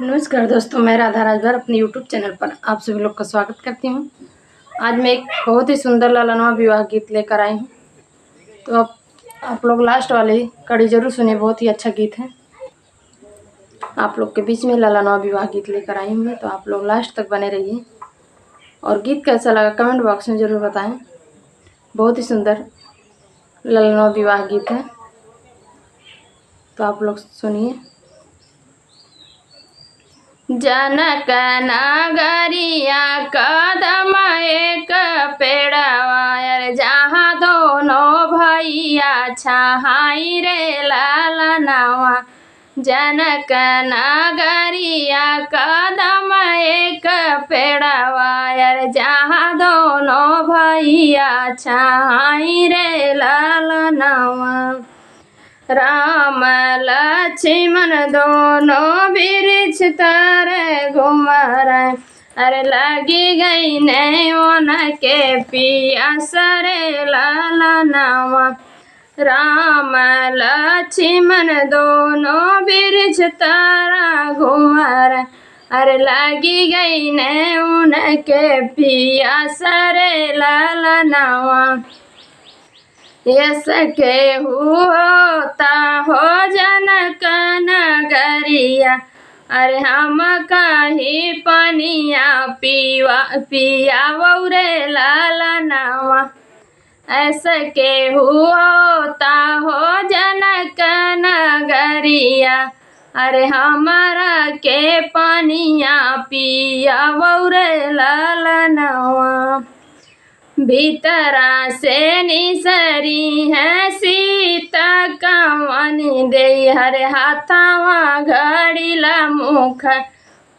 नमस्कार दोस्तों, मैं राधा राजभर अपने YouTube चैनल पर आप सभी लोग का स्वागत करती हूँ। आज मैं एक बहुत ही सुंदर ललनवा विवाह गीत लेकर आई हूँ, तो आप लोग लास्ट वाली कड़ी जरूर सुनिए। बहुत ही अच्छा गीत है। आप लोग के बीच में ललनवा विवाह गीत लेकर आई हूँ मैं, तो आप लोग लास्ट तक बने रहिए और गीत कैसा लगा कमेंट बॉक्स में ज़रूर बताएं। बहुत ही सुंदर ललनवा विवाह गीत है, तो आप लोग सुनिए। जनक नगरिया कदम एक पेड़वा, जहाँ दोनों भैया छहाई रे ललनवा। जनक नगरिया कदम एक पेड़वा, जहाँ दोनों भैया छहाई रे ललनवा। राम लक्ष्मण दोनों वृक्ष तर घुमर, लगी गई नैन के पियास रे ललनवा। राम लक्ष्मण दोनों वृक्ष तर घुमर, लगी गई नैन के पियास रे ललनवा। यस के होता हो जनक नगरिया, हम कहीं पनिया पियावो रे ललनवा। ऐसा के होता हो जनक नगरिया, हमारा के पनिया पियावो रे ललनवा। भीतरा से निसरी है सीता कवनी दे, हाथावा घड़ीला मुख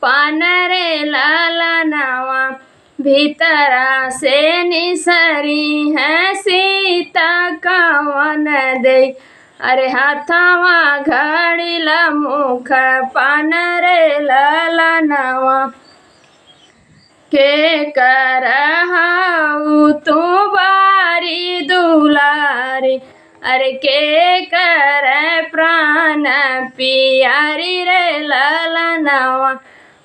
पान रे ललनवा। भीतरा से निसरी है सीता कवन दे, हाथावा घड़ीला मुख पान रे ललनवा। के करहु तू बारी दुलारी, के कर प्राण पियारी रे ललनवा।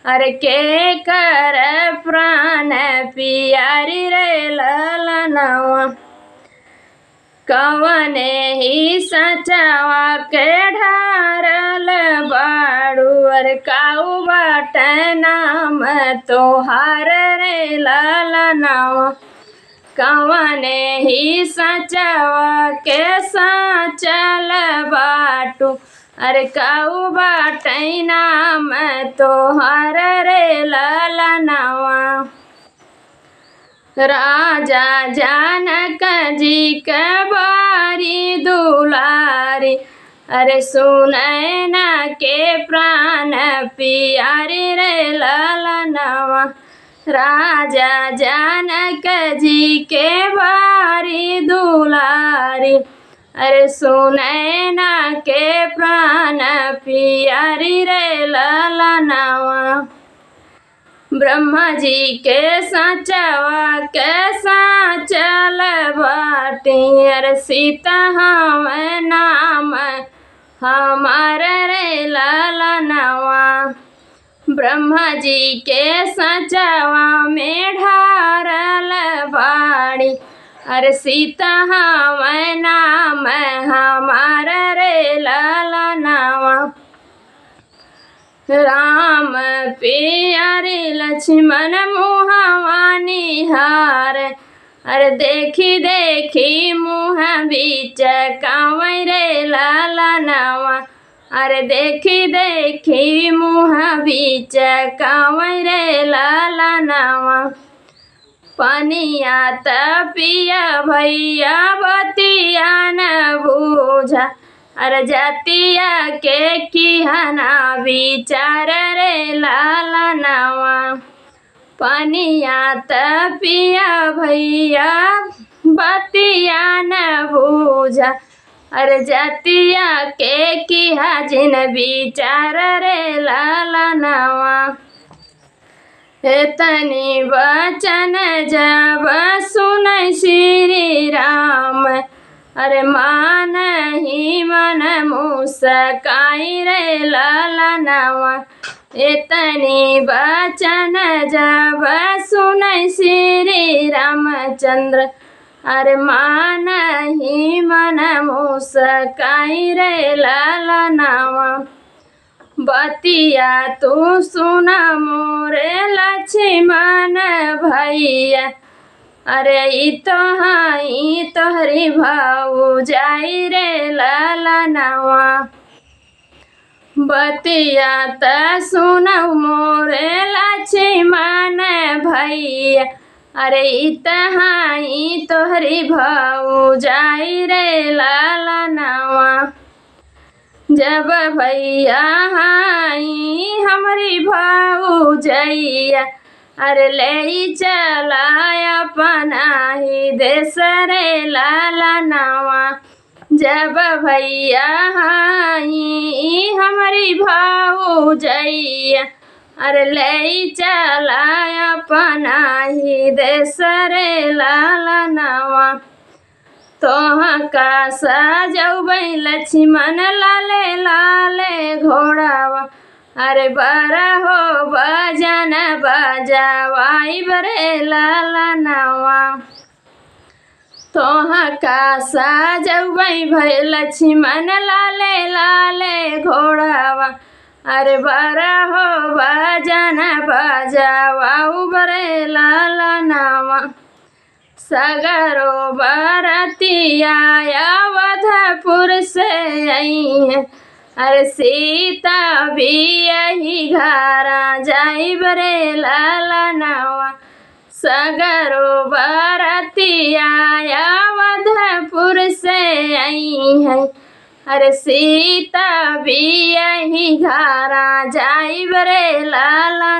के कर प्राण पियारी रे ललनवा। कवने ही सचवा के ढारल बाड़ू, काऊ बाट नाम तोहार रे ललनवा। कवने ही सचवा के साचल बाटू, काऊ बाट नाम तोहार रे ललनवा। राजा जनक जी के बारी दुलारी, सुनैन के प्राण पियारी रे ललनवा। राजा जनक जी के बारी दुलारी, सुनैन के प्राण पियारी रे ललनवा। ब्रह्मा जी के साचवा के साचल बाटी, सीता हम नाम हमार रे ललनवा। ब्रह्मा जी के साचवा में ढारल बाड़ी, सीता हम नाम हमार रे ललनवा। राम पियारी लक्ष्मण मुहवा निहार, देखी देखी मुँह बीच कावै रे ललनवा। देखी देखी मुँह बीच कावै रे ललनवा। पनिया तपिया भैया बतिया न बूझा, जातिया के किहना विचार रे ललनवा। पनिया तपिया भैया बतिया न बूझा, जातिया के किहा जिन विचार रे ललनवा। तनी वचन जब सुनै श्री राम, मानहि मन मुस्काई रे ललनवा। एतनी बचन जब सुनै श्री रामचंद्र, अरे मानहि मन मुस्काई रे ललनवा। बतिया तू सुन मोरे लक्ष्मण भैया, अरे ई तो हई तोहरी भौजाई रे ललनवा। बतिया त सुन मोरे लक्ष्मण भैया, अरे ई त हई तोहरी भौजाई रे ललनवा। जब भैया हई हमरी भौजैया, अरे ले चला अपना ही देश रे ललनवा। जब भैया हई हमरी भौजैया, अरे ले चला अपना ही देश रे ललनवा। तोहा का सजौबै लक्ष्मण लाले लाले घोड़ावा, अरे बरा हो बजन बजावाई बरे ललनवा। तोहा का सजौबै भै लक्ष्मण लाले लाले घोड़ावा, अरे बरा हो बजन बजावाऊ बरे ललनवा। सगरो बरतिया अवधपुर से आई है, अरे सीता भी यही घरा जाई बरे ललनवा। सगरो बरतिया अवधपुर से आई है, अरे सीता भी यही घरा जाई बरे ललनवा।